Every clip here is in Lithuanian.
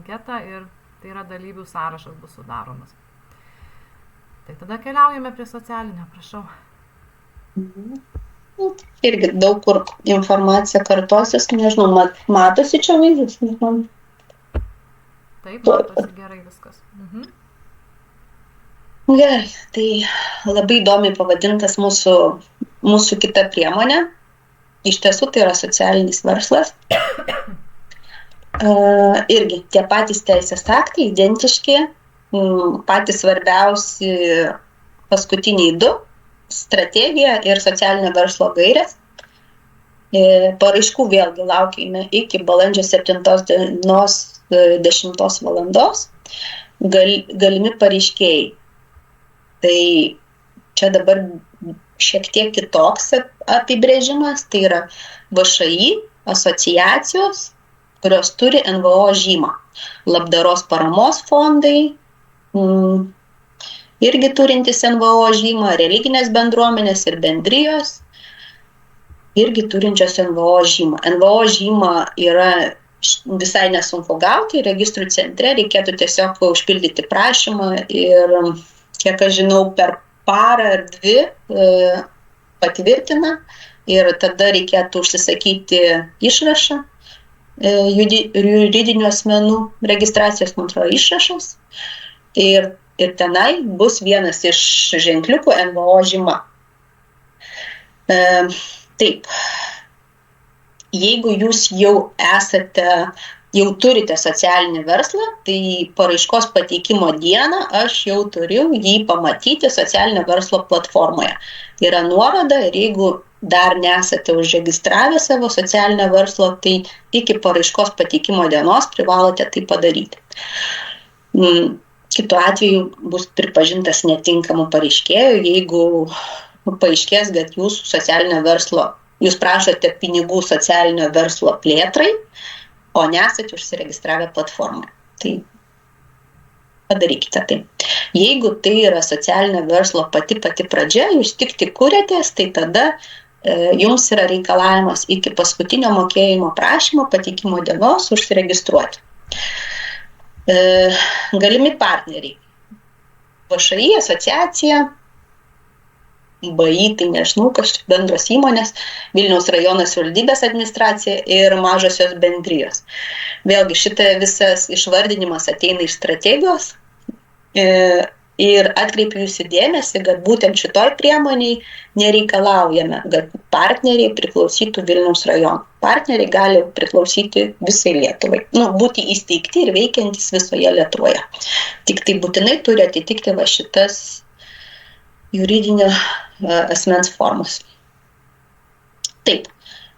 anketą ir tai yra dalyvių sąrašas bus sudaromas. Tai tada keliaujame prie socialinio, prašau. Irgi daug kur informacija kartosis, nežinau, matosi čia vaizdas? Taip, matosi gerai viskas. Gerai, tai labai įdomiai pavadintas mūsų kita priemonė. Iš tiesų tai yra socialinis verslas. Irgi tie patys teisės aktai, identiški, patys svarbiausi paskutiniai 2 - strategija ir socialinio verslo gairės. Paraiškų vėlgi laukime iki balandžio 7 dienos 10 valandos. Galimi pareiškėjai. Tai čia dabar šiek tiek kitoks apibrėžimas, tai yra VŠI asociacijos, kurios turi NVO žymą. Labdaros paramos fondai, irgi turintis NVO žymą, religinės bendruomenės ir bendrijos, irgi turinčios NVO žymą. NVO žymą yra visai nesunku gauti, registrų centre reikėtų tiesiog užpildyti prašymą ir, kiek aš žinau, per parą ar 2 patvirtina ir tada reikėtų užsisakyti išrašą juridinių asmenų registracijos kontrolės išrašas ir tenai bus vienas iš ženkliukų NVO žyma. Taip, jeigu jūs jau turite socialinį verslą, tai paraiškos pateikimo dieną aš jau turiu jį pamatyti socialinio verslo platformoje. Yra nuoroda ir jeigu dar nesate užregistravę savo socialinio verslo, tai iki paraiškos pateikimo dienos privalote tai padaryti. Kitu atveju bus pripažintas netinkamu pareiškėju, jeigu paaiškės, kad jūsų socialinio verslo, jūs prašote pinigų socialinio verslo plėtrai, o nesate užsiregistravę platformoje. Tai padarykite tai. Jeigu tai yra socialinio verslo pati pradžia, jūs tik kuriatės, tai tada jums yra reikalavimas iki paskutinio mokėjimo prašymo pateikimo dienos užsiregistruoti. Galimi partneriai. VŠI asociacija, BI, tai nežinau, kažkaip bendros įmonės, Vilniaus rajono savivaldybės administracija ir mažosios bendrijos. Vėlgi šitą visas išvardinimas ateina iš strategijos ir atkreipiu jūsų dėmesį, kad būtent šitoj priemoniai nereikalaujame, kad partneriai priklausytų Vilniaus rajono. Partneriai gali priklausyti visai Lietuvai, būti įsteigti ir veikiantys visoje Lietuvoje. Tik tai būtinai turi atitikti šitas juridinio asmens formas. Taip,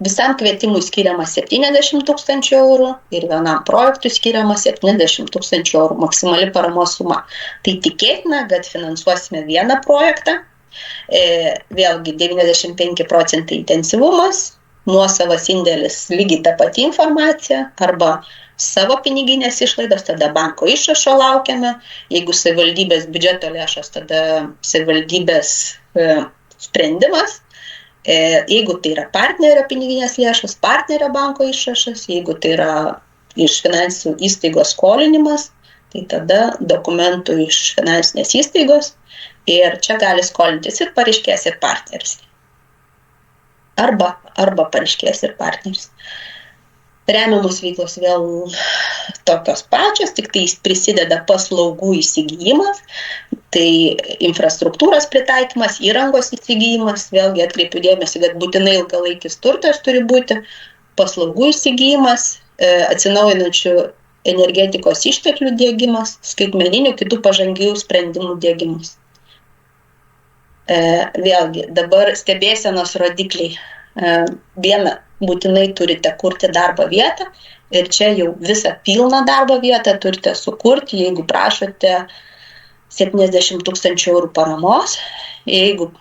visam kvietimui skiriama 70 000 eurų ir vienam projektui skiriama 70 000 eurų maksimali paramos suma. Tai tikėtina, kad finansuosime vieną projektą, vėlgi 95% intensyvumas, nuosavas indėlis lygiai ta pati informacija arba savo piniginės išlaidos, tada banko išrašo laukiame, jeigu savivaldybės biudžeto lėšos, tada savivaldybės sprendimas, jeigu tai yra partnerio piniginės lėšos, partnerio banko išrašas, jeigu tai yra iš finansų įstaigos skolinimas, tai tada dokumentų iš finansinės įstaigos ir čia gali skolintis ir pareiškėjas ir partneris. Arba pareiškėjas ir partneris. Remiamos veiklos vėl tokios pačios, tik tai prisideda paslaugų įsigijimas, tai infrastruktūros pritaikymas, įrangos įsigijimas, vėlgi atkreipiu dėmesį, kad būtinai ilgalaikis turtas turi būti, paslaugų įsigijimas, atsinaujinančių energetikos išteklių diegimas, skaitmeninių kitų pažangių sprendimų diegimas. Vėlgi, dabar stebėsenos rodikliai. Viena, būtinai turite kurti darbo vietą ir čia jau visą pilną darbo vietą turite sukurti, jeigu prašote 70 000 eurų paramos, jeigu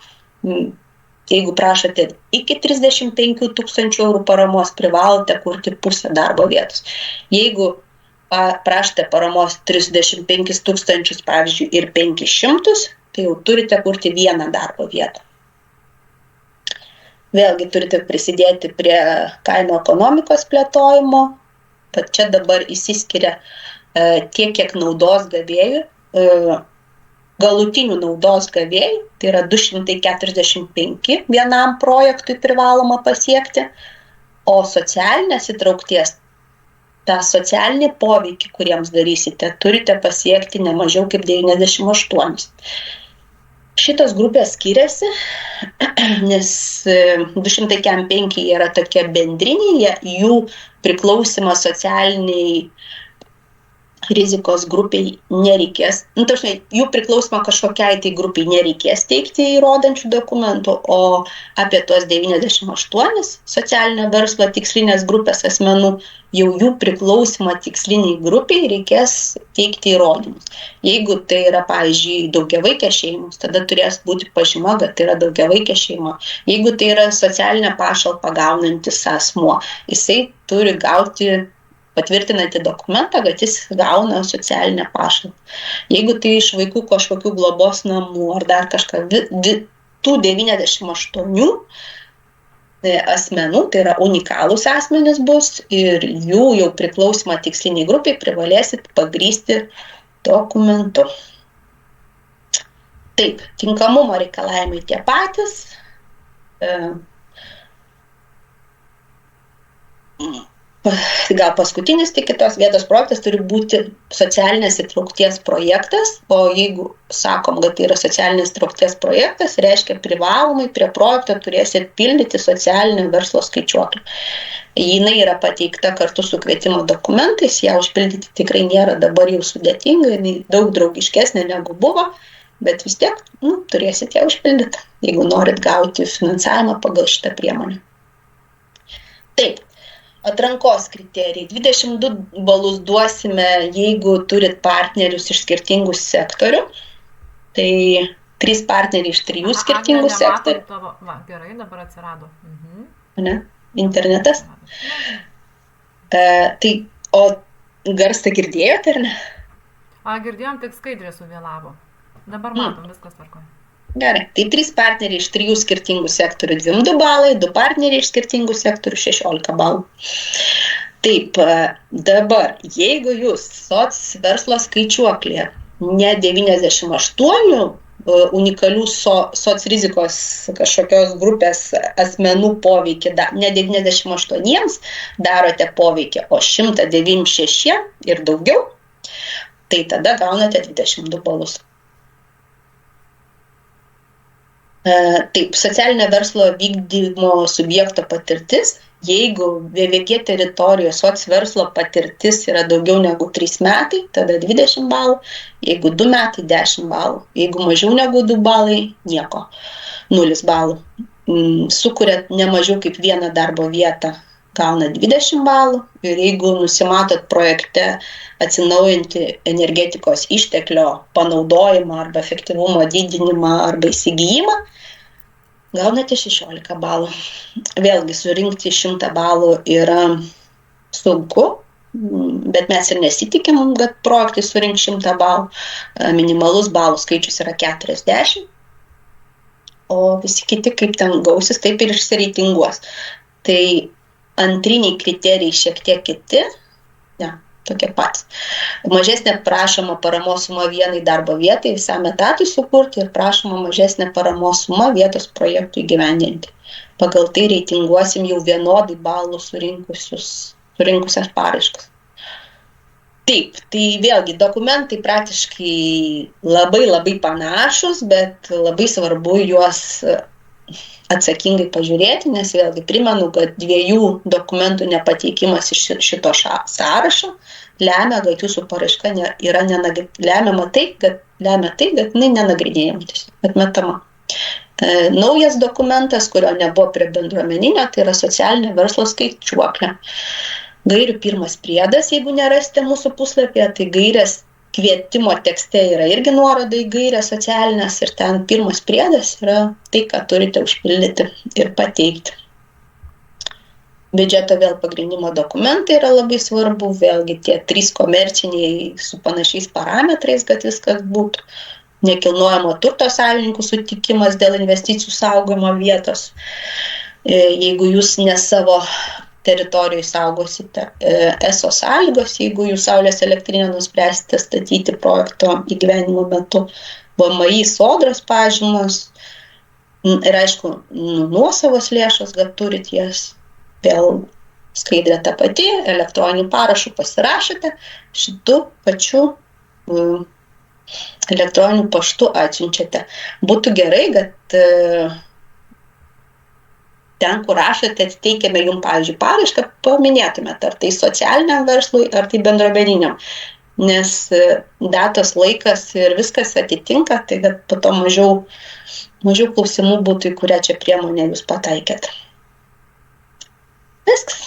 prašote iki 35 000 eurų paramos, privalote kurti pusę darbo vietos. Jeigu prašote paramos 35 000, pavyzdžiui, ir 500, tai jau turite kurti vieną darbo vietą. Vėlgi turite prisidėti prie kaimo ekonomikos plėtojimo, bet čia dabar įsiskiria tiek, kiek naudos gavėjų, galutinių naudos gavėjų, tai yra 245 vienam projektui privaloma pasiekti, o socialinės įtraukties, tą socialinį poveikį, kuriems darysite, turite pasiekti ne mažiau kaip 98. Šitos grupės skiriasi, nes 205 yra tokie bendriniai, jų priklausimas socialiniai rizikos grupiai nereikės, jų priklausomą kažkokiai tai grupiai nereikės teikti įrodančių dokumentų, o apie tuos 98 socialinio verslo tikslinės grupės asmenų, jau jų priklausomą tiksliniai grupiai reikės teikti įrodymus. Jeigu tai yra, pavyzdžiui, daugiavaikės šeimos, tada turės būti pažyma, kad tai yra daugiavaikė šeima. Jeigu tai yra socialinę pašalpą gaunantis asmuo, jisai turi gauti patvirtinantį dokumentą, kad jis gauna socialinę pašalpą. Jeigu tai iš vaikų kažkokių globos namų ar dar kažką, tų 98 asmenų, tai yra unikalūs asmenys bus ir jų jau priklausimą tiksliniai grupiai privalėsit pagrįsti dokumentu. Taip, tinkamumo reikalavimai tie patys. Gal paskutinis tik kitos vietos projektas turi būti socialinės įtraukties projektas, o jeigu sakom, kad tai yra socialinės įtraukties projektas, reiškia privalomai prie projekto turėsit pildyti socialinio verslo skaičiuoklį. Jinai yra pateikta kartu su kvietimo dokumentais, ją užpildyti tikrai nėra dabar jau sudėtinga, jinai daug draugiškesnė negu buvo, bet vis tiek turėsit ją užpildyti, jeigu norit gauti finansavimą pagal šitą priemonę. Taip. Atrankos kriterijai. 22 balus duosime, jeigu turit partnerius iš skirtingų sektorių. Tai 3 partneriai iš 3 skirtingų sektorių. Gerai, dabar atsirado. Ne? Internetas. O garsą girdėjote, ar ne? Girdėjom, tik skaidrė suvėlavo. Dabar matom, viskas tvarkoja. Gerai, tai 3 partneriai iš 3 skirtingų sektorių 2 balai, 2 partneriai iš skirtingų sektorių 16 balų. Taip, dabar, jeigu jūs soc verslo skaičiuoklėje ne 98 unikalių soc rizikos kažkokios grupės asmenų poveikį, ne 98 darote poveikį, o 196 ir daugiau, tai tada gaunate 22 balus. Taip, socialinio verslo vykdymo subjekto patirtis, jeigu VVG teritorijoje soc verslo patirtis yra daugiau negu 3 metai, tada 20 balų, jeigu 2 metai 10 balų, jeigu mažiau negu 2 balai, nieko, 0 balų. Sukuriat ne mažiau kaip 1 darbo vietą, gauna 20 balų ir jeigu nusimatot projekte atsinaujinti energetikos išteklio panaudojimą arba efektyvumo didinimą arba įsigijimą, gaunate 16 balų. Vėlgi surinkti 100 balų yra sunku, bet mes ir nesitikim, kad projektai surinks 100 balų. Minimalus balų skaičius yra 40, o visi kiti kaip ten gausis, taip ir išsireitinguos. Tai antriniai kriterijai šiek tiek kiti, tokie patys. Mažesnė prašoma paramos suma vienai darbo vietai visam etatui sukurti ir prašoma mažesnė paramos suma vietos projektų įgyvendinti. Pagal tai reitinguosim jau vienodai balų surinkusias paraiškas. Taip, tai vėlgi dokumentai praktiškai labai panašus, bet labai svarbu juos atsakingai pažiūrėti, nes vėlgi primenu, kad 2 dokumentų nepateikimas iš šito sąrašo lemia, kad jūsų paraiška yra lemia tai, kad jinai nenagrinėjama, atmetama. Naujas dokumentas, kurio nebuvo prie bendruomeninio, tai yra socialinio verslo skaičiuoklė. Gairių 1 priedas, jeigu nerasite mūsų puslapyje, tai gairės kvietimo tekste yra irgi nuoroda į gairę socialinės ir ten 1 priedas yra tai, ką turite užpildyti ir pateikti. Biudžeto vėl pagrindimo dokumentai yra labai svarbu, vėlgi tie 3 komerciniai su panašiais parametrais, kad viskas būtų. Nekilnojamo turto savininkų sutikimas dėl investicijų saugojimo vietos. Jeigu jūs ne savo teritorijai saugosite. ESO sąlygos, jeigu jūs saulės elektrinę nuspręsite statyti projekto įgyvenimo metu, VMI sodros pažymos ir aišku, nuosavos lėšos, kad turit jas, vėl skaidrė ta pati, elektroniniu parašu pasirašote, šitų pačių elektroniniu paštu atsiunčiate. Būtų gerai, kad ten, kur rašote, teikiame jums, pavyzdžiui, paraišką, paminėtumėte, ar tai socialiniam verslui, ar tai bendruomeniniam. Nes datos, laikas ir viskas atitinka, tai kad po to mažiau klausimų būtų, į kurią čia priemonę jūs pataikėt. Viskas.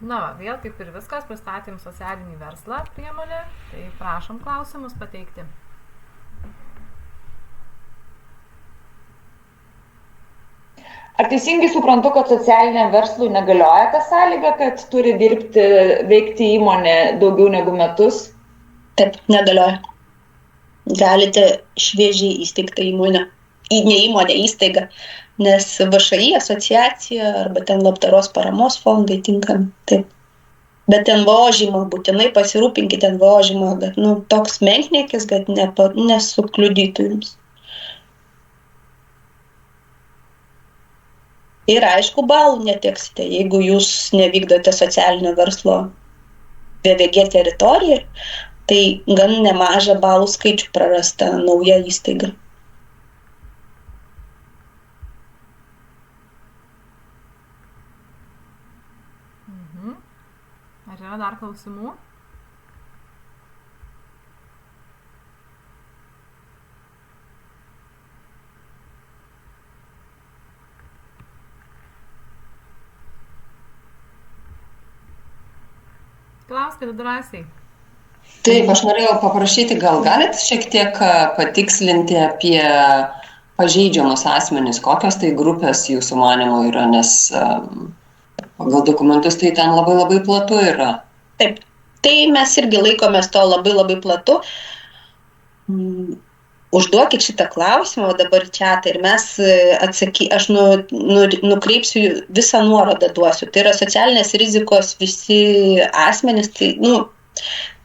Na, vėl kaip ir viskas, pristatėm socialinį verslą priemonę, tai prašom klausimus pateikti. Ar teisingai suprantu, kad socialiniam verslui negalioja ta sąlyga, kad turi veikti įmonė daugiau negu metus? Taip, negalioja. Galite šviežiai įsteigtą įmonę, ne įmonę, įstaigą, nes VŠI asociacija arba ten labdaros paramos fondai tinkami. Taip. Bet NVO žyma, būtinai pasirūpinkite NVO žyma, kad toks menkniekis, kad nesukliudytų jums. Ir aišku, balų neteksite, jeigu jūs nevykdote socialinio verslo VVG teritoriją, tai gan nemažą balų skaičių prarasta nauja įstaiga. Ar yra dar klausimų? Klauskite drąsiai. Taip, aš norėjau paprašyti, gal galit šiek tiek patikslinti apie pažeidžiamus asmenis, kokios tai grupės jūsų manymų yra, nes pagal dokumentus tai ten labai labai platu yra. Taip, tai mes irgi laikomės to labai labai platu. Užduokit šitą klausimą, o dabar čiatą ir mes aš nukreipsiu visą nuorodą duosiu. Tai yra socialinės rizikos visi asmenys, tai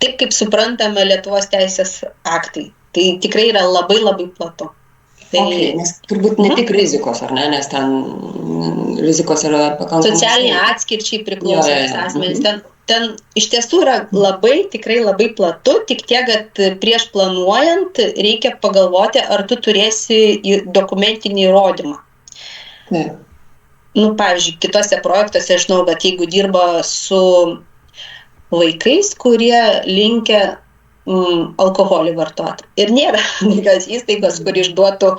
taip kaip suprantame Lietuvos teisės aktai. Tai tikrai yra labai labai platu. Tai nes turbūt ne tik rizikos, ar ne, nes ten rizikos yra pakankamai. Socialiniai atskirčiai priklausantis asmenys. Ten iš tiesų yra tikrai labai platu, tik tiek, kad prieš planuojant reikia pagalvoti, ar tu turėsi dokumentinį įrodymą. Taip. Pavyzdžiui, kitose projektuose žinau, kad jeigu dirba su vaikais, kurie linkę alkoholį vartoti. Ir nėra tokios įstaigos, kur išduotų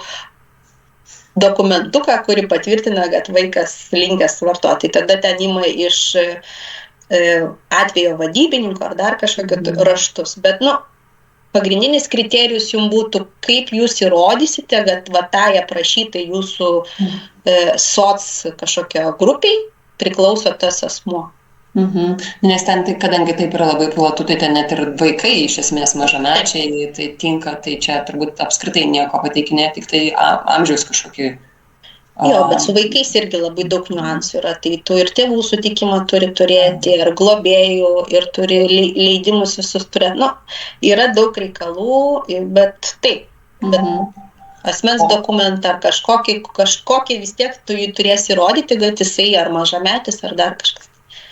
dokumentuką, kuri patvirtina, kad vaikas linkęs vartoti. Tada ten ima iš atvejo vadybininko ar dar kažkokio raštus. Bet, pagrindinis kriterijus jums būtų, kaip jūs įrodysite, kad tai aprašytai jūsų soc kažkokio grupiai priklauso tas asmuo. Nes ten, kadangi taip yra labai platu, tai ten net ir vaikai iš esmės mažamečiai, tai tinka, tai čia turbūt apskritai nieko pateikinė, tik tai amžiaus kažkokį. Jo, bet su vaikais irgi labai daug niuansų yra, tai tu ir tėvų sutikimą turi turėti, ir globėjų, ir turi leidimus visus turėti. Yra daug reikalų, bet taip, bet asmens dokumentą ar kažkokį vis tiek tu jį turėsi įrodyti, kad jisai ar mažametis, ar dar kažkas.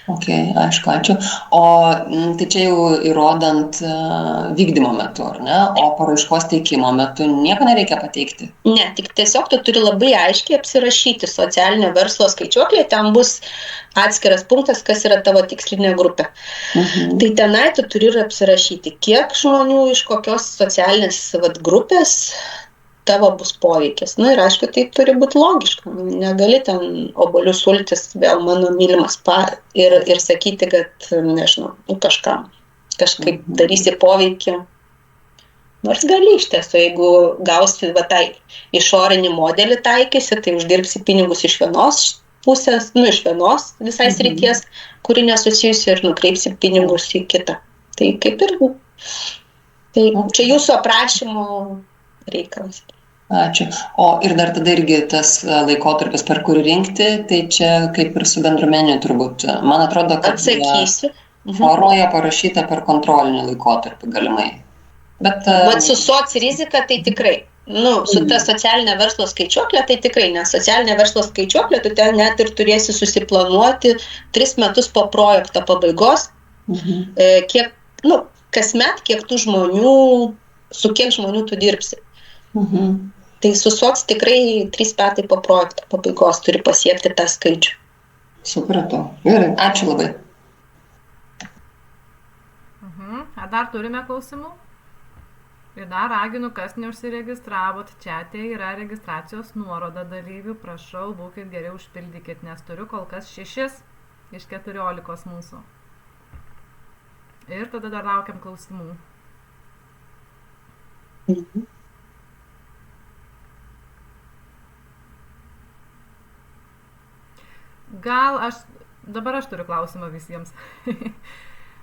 Ok, aišku, ačiū. O tai čia jau įrodant vykdymo metu, ar ne? O paraiškos teikimo metu nieko nereikia pateikti? Ne, tik tiesiog tu turi labai aiškiai apsirašyti socialinio verslo skaičiuoklė, ten bus atskiras punktas, kas yra tavo tikslinė grupė. Tai tenai tu turi ir apsirašyti, kiek žmonių iš kokios socialinės grupės tavo bus poveikis. Ir aišku, tai turi būti logiška. Negali ten obuolių sultis, vėl mano mylimas ir sakyti, kad, nežinau, kažkaip darysi poveikį. Nors gali iš tiesų, jeigu gausi tai išorinį modelį taikysi, tai uždirbsi pinigus iš vienos pusės, iš vienos visai srities, kuri nesusijusi ir nukreipsi pinigus į kitą. Tai kaip ir, tai čia jūsų aprašymo reikalas. Ačiū. O ir dar tada irgi tas laikotarpis, per kurį rinkti, tai čia kaip ir su bendruomeniu turbūt. Man atrodo, kad Atsakysiu. formoje parašyta per kontrolinį laikotarpį galimai. Bet su soc rizika tai tikrai. Su ta socialinė verslo skaičiuoklė tai tikrai, nes socialinė verslo skaičiuoklė, tu ten net ir turėsi susiplanuoti 3 metus po projekto pabaigos, kiek, kasmet, kiek tų žmonių, su kiek žmonių tu dirbsi. Tai su soc tikrai 3 metai po projekto pabaigos turi pasiekti tą skaičių. Supratau. Gerai, ačiū labai. Ar dar turime klausimų? Ir dar raginu, kas neužsiregistravot, čiate yra registracijos nuoroda dalyvių, prašau, būkit geriau užpildykit, nes turiu kol kas 6 iš 14 mūsų. Ir tada dar laukiam klausimų. Dabar aš turiu klausimą visiems.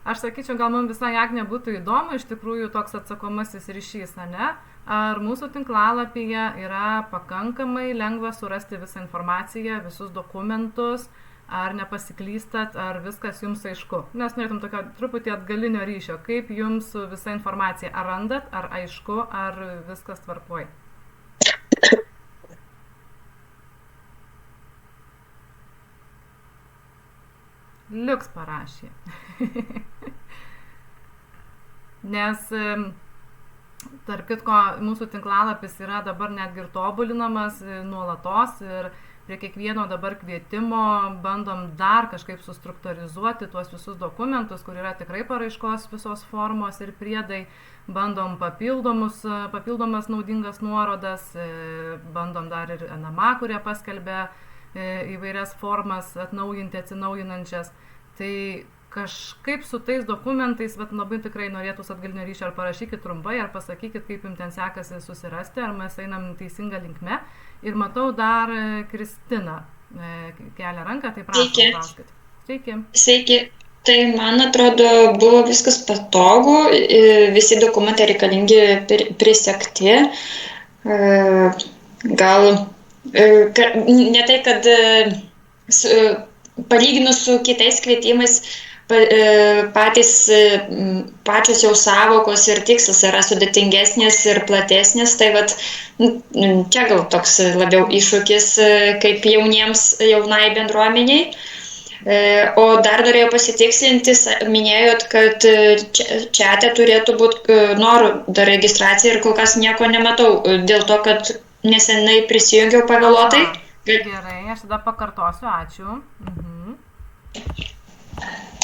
Aš sakyčiau, gal mums visai Agne būtų įdomu, iš tikrųjų toks atsakomasis ryšys, ane? Ar mūsų tinklalapyje yra pakankamai lengva surasti visą informaciją, visus dokumentus, ar nepasiklystat, ar viskas jums aišku? Nes norėtum tokio truputį atgalinio ryšio, kaip jums su visa informacija, ar randat, ar aišku, ar viskas tvarkoj? Liuks parašė. Nes, tarp kitko, mūsų tinklalapis yra dabar netgi ir tobulinamas nuolatos ir prie kiekvieno dabar kvietimo bandom dar kažkaip sustruktūrizuoti tuos visus dokumentus, kur yra tikrai paraiškos visos formos ir priedai, bandom papildomas naudingas nuorodas, bandom dar ir NMA, kurie paskelbė įvairias formas atnaujinti, atsinaujinančias. Tai kažkaip su tais dokumentais, labai tikrai norėtųs atgalinio ryšio, ar parašykit trumpai, ar pasakykit, kaip jums ten sekasi susirasti, ar mes einam teisingą linkme. Ir matau dar Kristina kelia ranką, tai prašom, klauskit. Sveiki. Sveiki. Tai man atrodo, buvo viskas patogu, visi dokumentai reikalingi prisegti. Gal ne tai, kad palyginus su kitais kvietimais pačios jau savokos ir tikslas yra sudėtingesnės ir platesnės, tai čia gal toks labiau iššūkis kaip jaunai bendruomeniai. O dar norėjau pasitikslinti, minėjot, kad čiate turėtų būti nuoroda registracija ir kol kas nieko nematau, dėl to, kad nesenai prisijungiau pavėluotai. Gerai, aš tada pakartosiu, ačiū.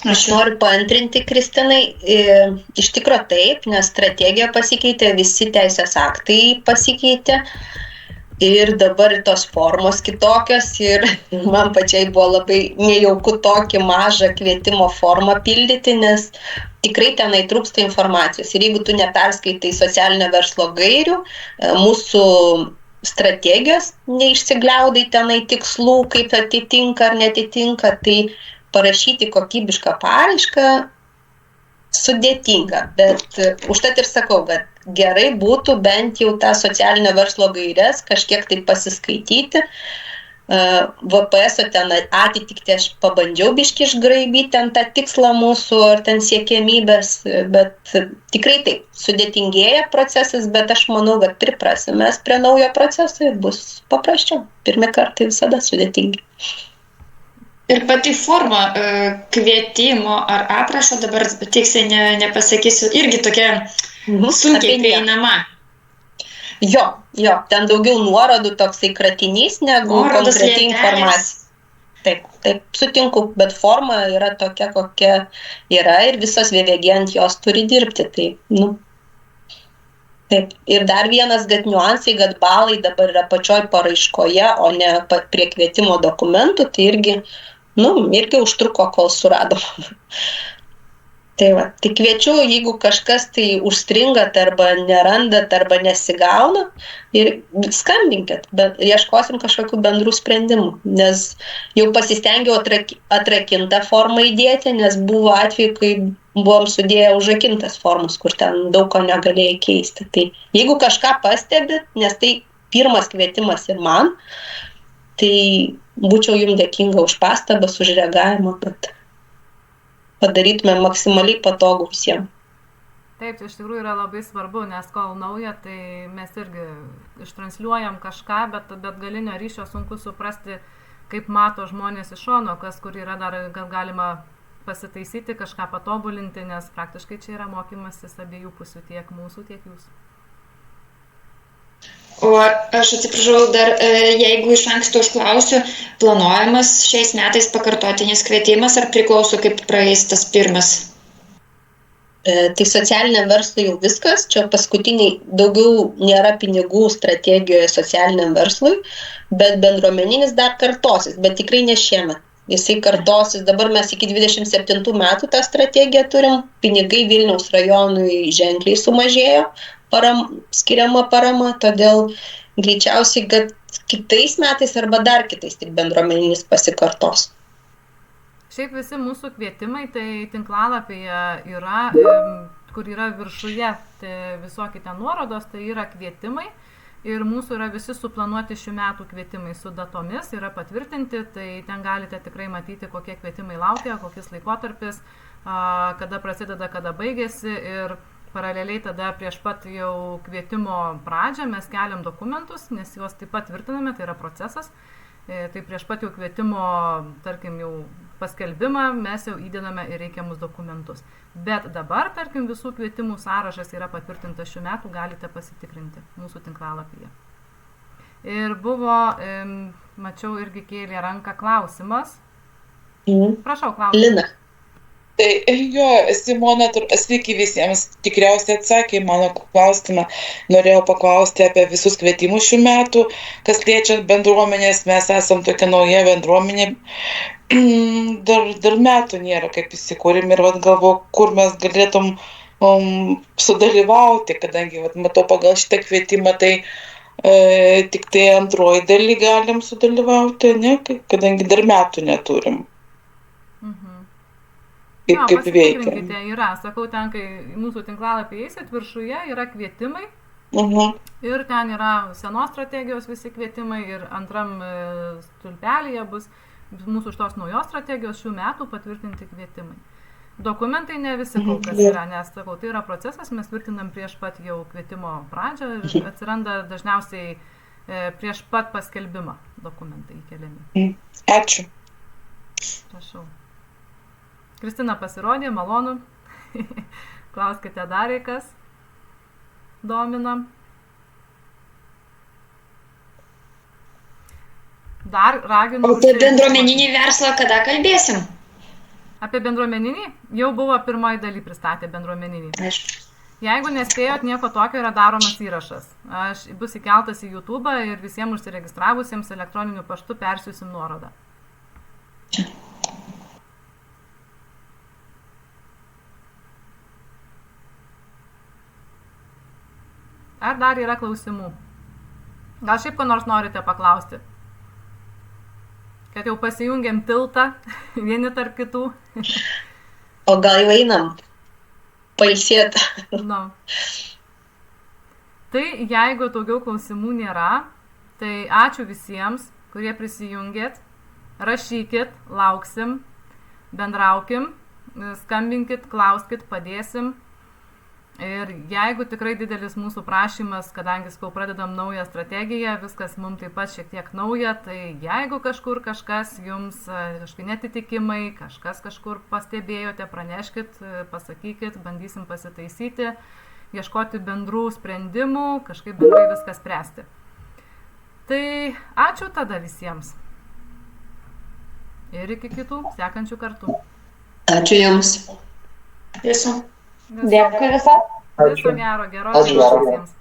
Aš noriu paantrinti Kristinai, iš tikro taip, nes strategija pasikeitė, visi teisės aktai pasikeitė ir dabar tos formos kitokios ir man pačiai buvo labai nejauku tokį mažą kvietimo formą pildyti, nes tikrai tenai trūksta informacijos ir jeigu tu neperskaitai socialinio verslo gairių, mūsų strategijos neišsigliaudai tenai tikslų, kaip atitinka ar netitinka, tai parašyti kokybišką paraišką sudėtinga, bet užtat ir sakau, kad gerai būtų bent jau tą socialinio verslo gaires kažkiek tai pasiskaityti. VPS-o ten atitikti aš pabandžiau biškį išgraibyti ten tą tikslą mūsų ar ten siekiamybės, bet tikrai taip, sudėtingėja procesas, bet aš manau, kad priprasimės prie naujo proceso ir bus paprasčiau. Pirmi kartai visada sudėtingi. Ir pati forma kvietimo ar aprašo, dabar tiksliai nepasakysiu, irgi tokia sunkiai prieinama. Jo, ten daugiau nuorodų toksai kratinys negu konkreti informacija. Taip, sutinku, bet forma yra tokia, kokia yra ir visos VVG ant jos turi dirbti. Taip. Ir dar vienas niuansai, kad balai dabar yra pačioj paraiškoje, o ne prie kvietimo dokumentų, tai irgi užtruko, kol suradom. Tai kviečiu, jeigu kažkas tai užstringat arba nerandat arba nesigauna, ir skambinkit, bet ieškosim kažkokių bendrų sprendimų, nes jau pasistengiau atrakintą formą įdėti, nes buvo atveju, kai buvom sudėję užrakintas formas, kur ten daug ko negalėjai keisti. Tai jeigu kažką pastebit, nes tai pirmas kvietimas ir man, tai būčiau jums dėkinga už pastabas, už reagavimą, kad padarytume maksimaliai patogų visiems. Taip, tai iš tikrųjų yra labai svarbu, nes kol nauja, tai mes irgi ištransliuojam kažką, bet galinio ryšio sunku suprasti, kaip mato žmonės iš šono, kas kur yra dar galima pasitaisyti, kažką patobulinti, nes praktiškai čia yra mokymasis abiejų pusių, tiek mūsų, tiek jūsų. O aš atsiprašau, dar jeigu iš anksto užklausiu, planuojamas šiais metais pakartotinis kvietimas ar priklauso, kaip praeis tas pirmas? Tai socialiniam verslui jau viskas, čia paskutiniai daugiau nėra pinigų strategijoje socialiniam verslui, bet bendruomeninis dar kartosis, bet tikrai ne šiemet. Jisai kartosis, dabar mes iki 27 metų tą strategiją turim, pinigai Vilniaus rajonui ženkliai sumažėjo, skiriama parama, todėl greičiausiai, kad kitais metais arba dar kitais tik bendruomeninis pasikartos. Šiaip visi mūsų kvietimai, tai tinklalapyje yra, kur yra viršuje tai visokie ten nuorodos, tai yra kvietimai ir mūsų yra visi suplanuoti šių metų kvietimai su datomis, yra patvirtinti, tai ten galite tikrai matyti, kokie kvietimai laukia, kokis laikotarpis, kada prasideda, kada baigėsi ir paraleliai tada prieš pat jau kvietimo pradžią mes keliam dokumentus, nes juos taip pat tvirtiname, tai yra procesas. Tai prieš pat jau kvietimo, tarkim, jau paskelbimą mes jau įdedame ir reikiamus dokumentus. Bet dabar, tarkim, visų kvietimų sąrašas yra patvirtintas šių metų, galite pasitikrinti mūsų tinklalapyje. Ir buvo, mačiau, irgi kėlė ranką klausimas. Prašau, klausimas. Lina. Tai jo, Simona, sveiki visiems, tikriausiai atsakė į mano klausimą. Norėjau paklausti apie visus kvietimus šių metų, kas liečia bendruomenės, mes esam tokia nauja bendruomenė, dar metų nėra, kaip įsikūrim ir galvoju, kur mes galėtum sudalyvauti, kadangi matau pagal šitą kvietimą, tai tik tai antroji daly galim sudalyvauti, ne, kadangi dar metų neturim. Kaip veikia. Yra, sakau, ten, kai mūsų tinklalapį eisit, viršuje yra kvietimai ir ten yra senos strategijos visi kvietimai ir antram stulpelyje bus mūsų šitos naujos strategijos šių metų patvirtinti kvietimai. Dokumentai ne visi kol kas yra, nes, sakau, tai yra procesas, mes tvirtinam prieš pat jau kvietimo pradžią ir atsiranda dažniausiai prieš pat paskelbimą dokumentai įkeliami. Ačiū. Prašau. Kristina pasirodė, malonu. Klauskite dar, kas domina. Dar raginu... O apie bendruomeninį verslą kada kalbėsim? Apie bendruomeninį? Jau buvo pirmoji daly pristatė bendruomeninį. Jeigu nespėjot, nieko tokio, yra daromas įrašas. Bus įkeltas į YouTube ir visiems užsiregistravusiems elektroniniu paštu persiųsim nuorodą. Ar dar yra klausimų? Gal šiaip ko nors norite paklausti? Kad jau pasijungiam tiltą vieni tarp kitų? O gal jau einam pailsėti? No. Tai jeigu daugiau klausimų nėra, tai ačiū visiems, kurie prisijungėt. Rašykit, lauksim, bendraukim, skambinkit, klauskit, padėsim. Ir jeigu tikrai didelis mūsų prašymas, kadangi kol pradedam naują strategiją, viskas mums taip pat šiek tiek nauja, tai jeigu kažkur kažkas jums kažkai netitikimai, kažkas kažkur pastebėjote, praneškit, pasakykit, bandysim pasitaisyti, ieškoti bendrų sprendimų, kažkaip bendrai viską spręsti. Tai ačiū tada visiems. Ir iki kitų sekančių kartų. Ačiū Jums. Viso. Dėkui visą. Viso gero, geros dienos visiems.